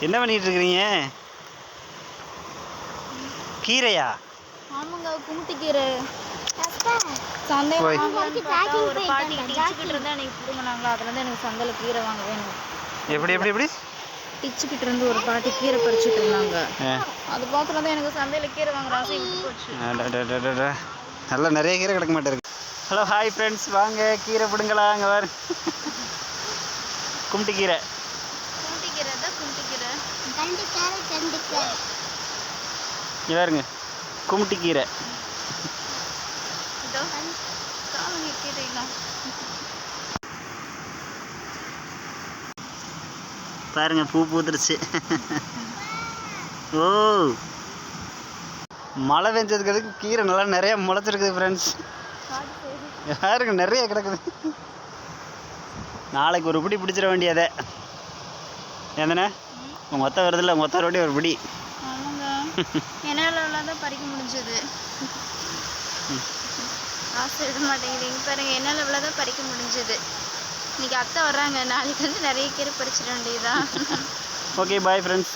என்ன பண்ணிட்டு இருக்கிறீங்க? கீரையா? ஆமாங்க, குமுட்டி கீரை. சந்தையில் ஒரு பாட்டி டிச்சுக்கிட்டு இருந்தால் எனக்கு பிடுங்கினாங்களா, அதுலேருந்து எனக்கு சந்தையில் கீரை வாங்க வேணும். எப்படி எப்படி எப்படி டிச்சுக்கிட்டு இருந்து ஒரு பாட்டி கீரை பறிச்சுட்டு இருந்தாங்க. அது பார்த்துட்டு தான் எனக்கு சந்தையில் கீரை வாங்குற ஆசை விட்டு போச்சு. நல்லா நிறைய கீரை கிடக்க மாட்டேருக்கு. ஹலோ ஹாய் ஃப்ரெண்ட்ஸ், வாங்க கீரை பிடுங்களா. அங்கே வர குமுட்டி கீரை. குமுட்டி கீரை தான், குமுட்டி கீரை. இங்கே பாருங்க, குமுட்டி கீரை. பாருங்க, பூ பூத்துருச்சு. ஓ, மழை பெஞ்சதுக்கு கீரை நல்லா நிறைய முளைச்சிருக்குது ஃப்ரெண்ட்ஸ். பாருங்க, நிறைய கிடக்குது. நாளைக்கு ஒரு பிடி பிடிச்சிட வேண்டியதே. ஏந்தண்ணே, உங்கள் ஒத்த வருதில்ல, உங்கள் ஒத்த ரோட்டி ஒரு பிடி. ஆமாங்க, என்னால் தான் பறிக்க முடிஞ்சது. ஆசை விட மாட்டேங்குது. பாருங்க, என்னால் இவ்வளோதான் பறிக்க முடிஞ்சது. இன்னைக்கு அத்தை வர்றாங்க, நாளைக்கு வந்து நிறைய கீரை பறிச்சிட வேண்டியதுதான். Okay, bye friends.